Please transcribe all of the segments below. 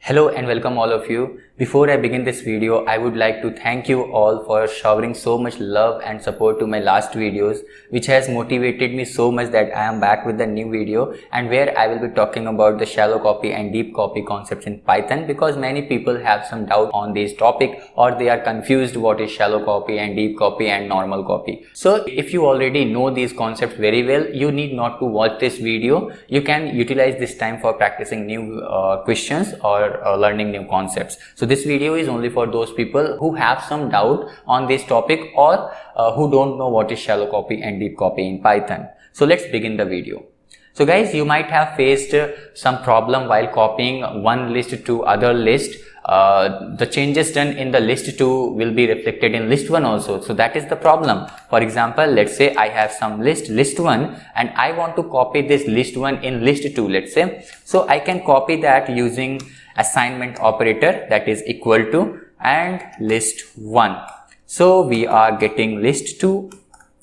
Hello and welcome all of you. Before I begin this video, I would like to thank you all for showering so much love and support to my last videos, which has motivated me so much that I am back with the new video and where I will be talking about the shallow copy and deep copy concepts in Python, because many people have some doubt on this topic or they are confused what is shallow copy and deep copy and normal copy. So if you already know these concepts very well, you need not to watch this video. You can utilize this time for practicing new questions or learning new concepts. So this video is only for those people who have some doubt on this topic or who don't know what is shallow copy and deep copy in Python. So let's begin the video. So guys, you might have faced some problem while copying one list to other list. The changes done in the list 2 will be reflected in list 1 also. So that is the problem. For example, let's say I have some list 1, and I want to copy this list 1 in list 2, let's say. So I can copy that using assignment operator, that is equal to and list 1. So we are getting list 2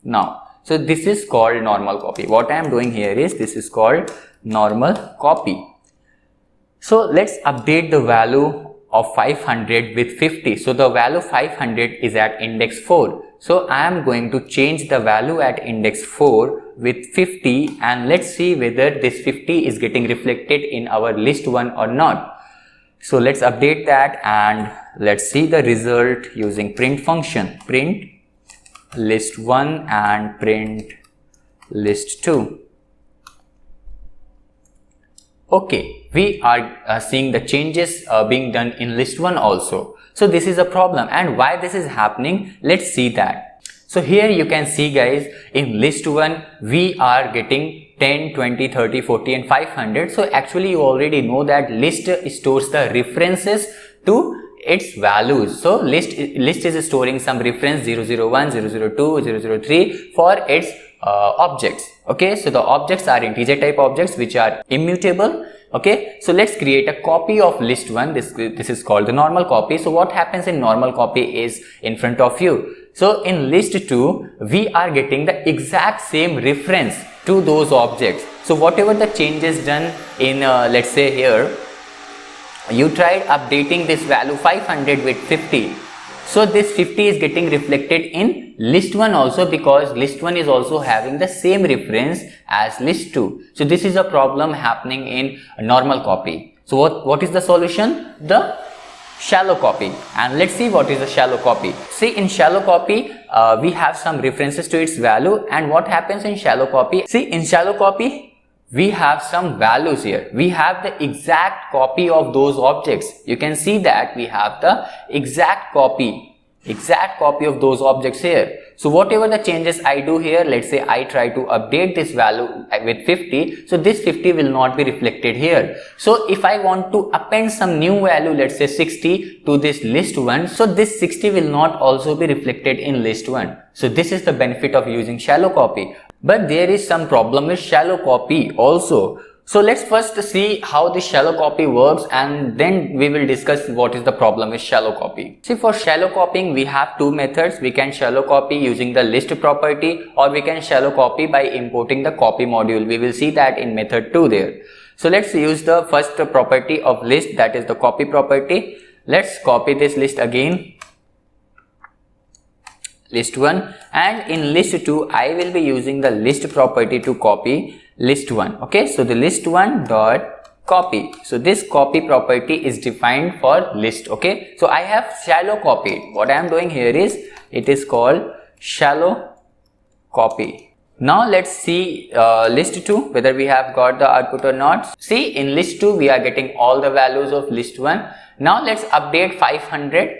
now. So this is called normal copy. What I am doing here is this is called normal copy. So let's update the value of 500 with 50. So the value 500 is at index 4. So I am going to change the value at index 4 with 50, and let's see whether this 50 is getting reflected in our list 1 or not. So let's update that and let's see the result using print function. Print list 1 and print list 2. Okay, we are seeing the changes being done in list 1 also. So this is a problem, and why this is happening, let's see that. So here you can see guys, in list 1 we are getting 10, 20, 30, 40 and 500. So actually you already know that list stores the references to its values. So list is storing some reference 001, 002, 003 for its objects. Okay, so the objects are integer type objects which are immutable. Okay, so let's create a copy of list 1. This is called the normal copy. So what happens in normal copy is in front of you. So in list 2 we are getting the exact same reference to those objects. So whatever the changes done in let's say here you tried updating this value 500 with 50. So this 50 is getting reflected in list 1 also, because list 1 is also having the same reference as list 2. So this is a problem happening in normal copy. So what is the solution? The shallow copy. And let's see what is the shallow copy. See, in shallow copy we have some references to its value, and what happens in shallow copy? See, in shallow copy we have some values here. We have the exact copy of those objects. You can see that we have the exact copy of those objects here. So whatever the changes I do here, let's say I try to update this value with 50, so this 50 will not be reflected here. So if I want to append some new value, let's say 60 to this list 1, so this 60 will not also be reflected in list 1. So this is the benefit of using shallow copy. But there is some problem with shallow copy also. So let's first see how the shallow copy works, and then we will discuss what is the problem with shallow copy. See, for shallow copying we have two methods. We can shallow copy using the list property, or we can shallow copy by importing the copy module. We will see that in method 2 there. So let's use the first property of list, that is the copy property. Let's copy this list again, list 1, and in list 2 I will be using the list property to copy list 1. Okay, so the list 1 dot copy. So this copy property is defined for list. Okay, so I have shallow copied. What I am doing here is it is called shallow copy. Now let's see list 2 whether we have got the output or not. See, in list 2 we are getting all the values of list 1. Now let's update 500.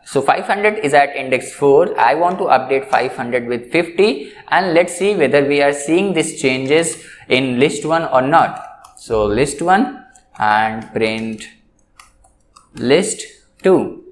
So 500 is at index 4. I want to update 500 with 50, and let's see whether we are seeing these changes in list 1 or not. So list 1 and print list 2.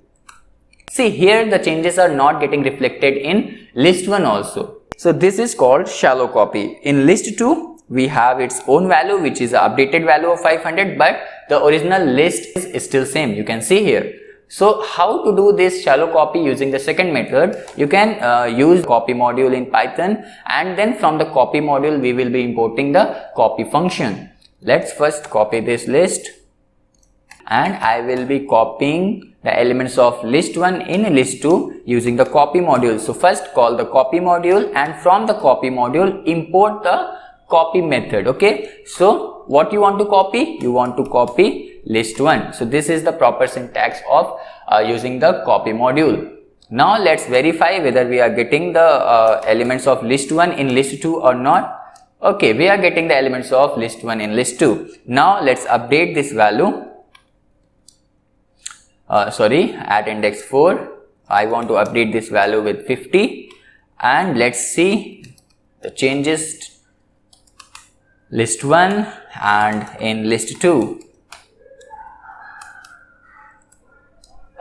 See, here the changes are not getting reflected in list 1 also. So this is called shallow copy. In list 2 we have its own value, which is the updated value of 500, but the original list is still same. You can see here. So how to do this shallow copy using the second method? You can use copy module in Python, and then from the copy module we will be importing the copy function. Let's first copy this list and I will be copying the elements of list 1 in list 2 using the copy module. So first call the copy module, and from the copy module import the copy method. Okay, so what you want to copy? You want to copy list 1. So this is the proper syntax of using the copy module. Now let's verify whether we are getting the elements of list 1 in list 2 or not. Okay, we are getting the elements of list 1 in list 2. Now let's update this value. At index 4, I want to update this value with 50, and let's see the changes list 1 and in list 2.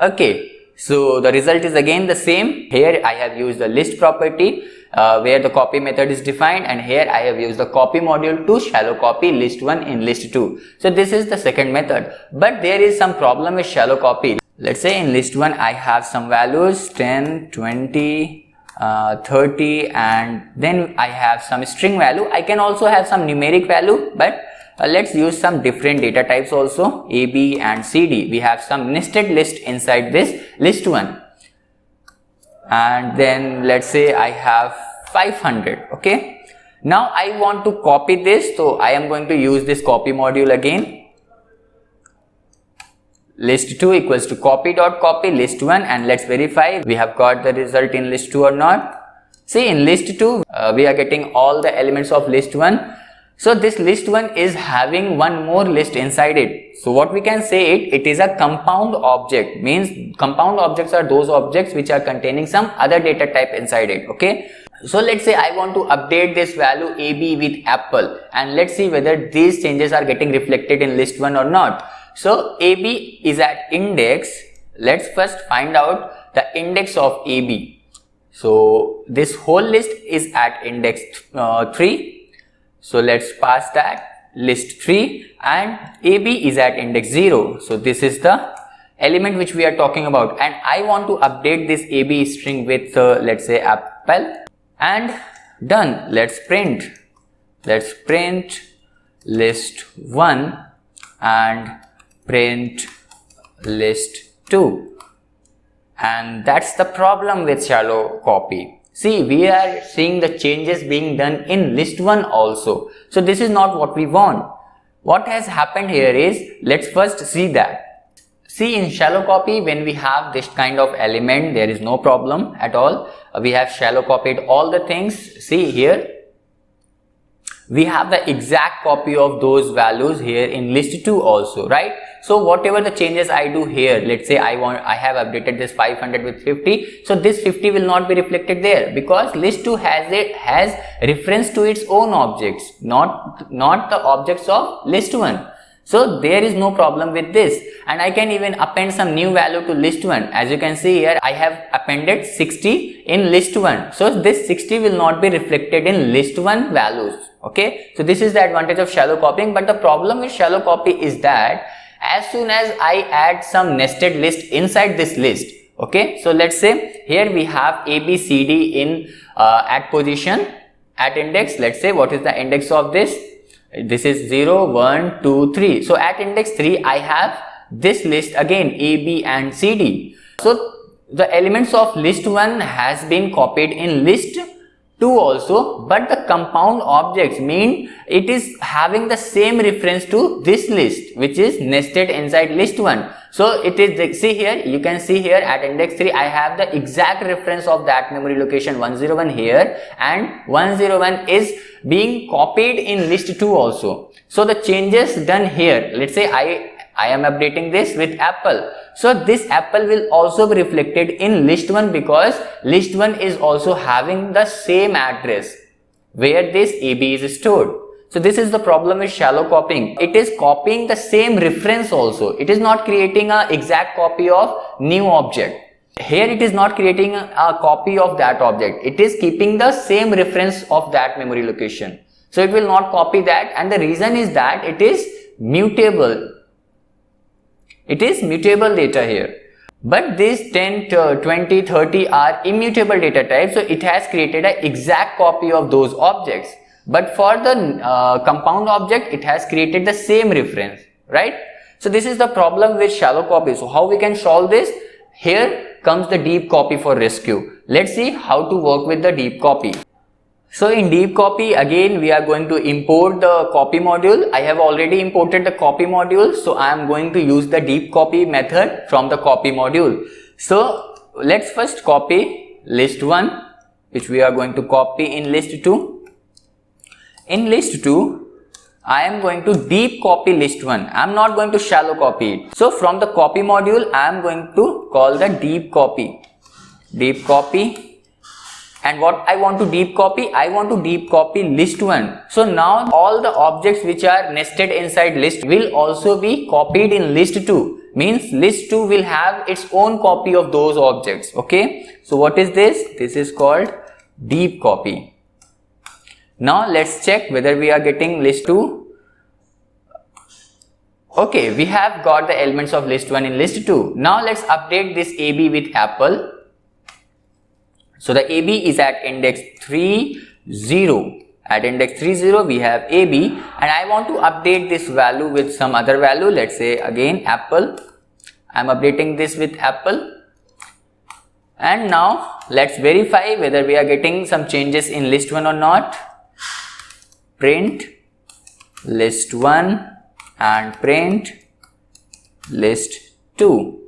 Okay, so the result is again the same. Here I have used the list property where the copy method is defined, and here I have used the copy module to shallow copy list 1 in list 2. So this is the second method, but there is some problem with shallow copy. Let's say in list 1 I have some values 10, 20, 30, and then I have some string value. I can also have some numeric value, but let's use some different data types also, A, B and C, D. We have some nested list inside this list 1, and then let's say I have 500. Okay, now I want to copy this, so I am going to use this copy module again. List 2 equals to copy.copy list 1, and let's verify we have got the result in list 2 or not. See, in list 2 we are getting all the elements of list 1. So this list 1 is having one more list inside it. So what we can say, it is a compound object. Means compound objects are those objects which are containing some other data type inside it. Okay, so let's say I want to update this value AB with apple, and let's see whether these changes are getting reflected in list 1 or not. So AB is at index. Let's first find out the index of AB. So this whole list is at index 3. So let's pass that list 3, and AB is at index 0. So this is the element which we are talking about, and I want to update this AB string with let's say apple, and done. Let's print list 1 and print list 2, and that's the problem with shallow copy. See, we are seeing the changes being done in list 1 also. So this is not what we want. What has happened here is, let's first see that. See, in shallow copy, when we have this kind of element, there is no problem at all. We have shallow copied all the things. See here, we have the exact copy of those values here in list 2 also, right? So whatever the changes I do here, let's say I have updated this 500 with 50, so this 50 will not be reflected there, because list 2 has reference to its own objects, not the objects of list 1. So there is no problem with this, and I can even append some new value to list 1. As you can see here, I have appended 60 in list 1. So this 60 will not be reflected in list 1 values. Okay, so this is the advantage of shallow copying. But the problem with shallow copy is that as soon as I add some nested list inside this list, okay, so let's say here we have A, B, C, D in at position at index. Let's say what is the index of this? This is 0, 1, 2, 3. So at index 3 I have this list again, A, B and C, D. So the elements of list 1 has been copied in list 2 also, but the compound objects mean it is having the same reference to this list which is nested inside list 1. So it is, see here, you can see here at index 3 I have the exact reference of that memory location 101 here, and 101 is being copied in list 2 also. So the changes done here, let's say I am updating this with apple. So this apple will also be reflected in list 1, because list 1 is also having the same address where this AB is stored. So this is the problem with shallow copying. It is copying the same reference also. It is not creating an exact copy of new object. Here it is not creating a copy of that object. It is keeping the same reference of that memory location. So it will not copy that, and the reason is that it is mutable. It is mutable data here, but these 10, 20, 30 are immutable data types. So it has created an exact copy of those objects, but for the compound object it has created the same reference, right? So this is the problem with shallow copy. So how we can solve this? Here comes the deep copy for rescue. Let's see how to work with the deep copy. So in deep copy, again we are going to import the copy module. I have already imported the copy module, so I am going to use the deep copy method from the copy module. So let's first copy list 1, which we are going to copy in list 2. In list 2, I am going to deep copy list 1. I am not going to shallow copy it. So from the copy module, I am going to call the deep copy. Deep copy. And what I want to deep copy? I want to deep copy list 1. So now all the objects which are nested inside list will also be copied in list 2. Means list 2 will have its own copy of those objects. Okay. So what is this? This is called deep copy. Now let's check whether we are getting list 2. Okay, we have got the elements of list 1 in list 2. Now let's update this AB with apple. So the AB is at index 30. At index 30 we have AB, and I want to update this value with some other value. Let's say again apple. I am updating this with apple. And now let's verify whether we are getting some changes in list 1 or not. Print list 1 and print list 2.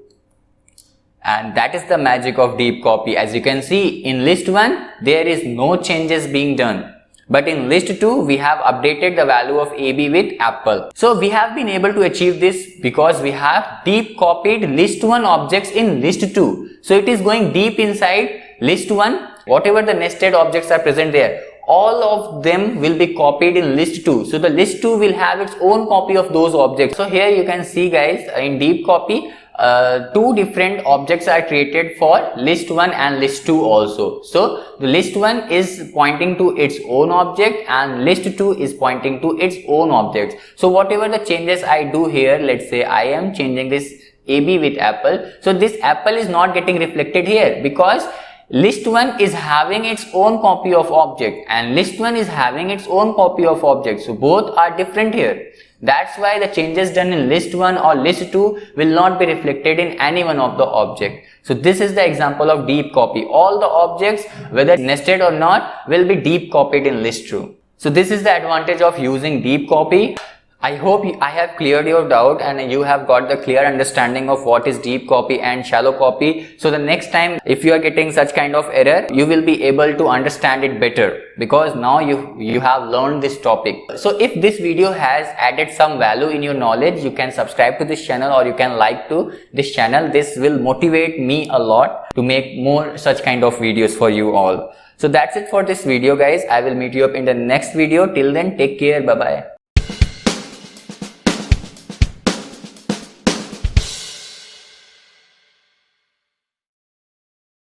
And that is the magic of deep copy. As you can see, in list 1 there is no changes being done, but in list 2 we have updated the value of AB with apple. So we have been able to achieve this because we have deep copied list 1 objects in list 2. So it is going deep inside list 1. Whatever the nested objects are present there, all of them will be copied in list 2. So the list 2 will have its own copy of those objects. So here you can see guys, in deep copy, two different objects are created for list 1 and list 2 also. So the list 1 is pointing to its own object and list 2 is pointing to its own objects. So whatever the changes I do here, let's say I am changing this AB with apple. So this apple is not getting reflected here because list 1 is having its own copy of object and list 1 is having its own copy of object. So both are different here. That's why the changes done in list 1 or list 2 will not be reflected in any one of the object. So this is the example of deep copy. All the objects, whether nested or not, will be deep copied in list 2. So this is the advantage of using deep copy. I hope I have cleared your doubt and you have got the clear understanding of what is deep copy and shallow copy. So the next time if you are getting such kind of error, you will be able to understand it better because now you have learned this topic. So if this video has added some value in your knowledge, you can subscribe to this channel or you can like to this channel. This will motivate me a lot to make more such kind of videos for you all. So that's it for this video guys. I will meet you up in the next video. Till then, take care. Bye bye.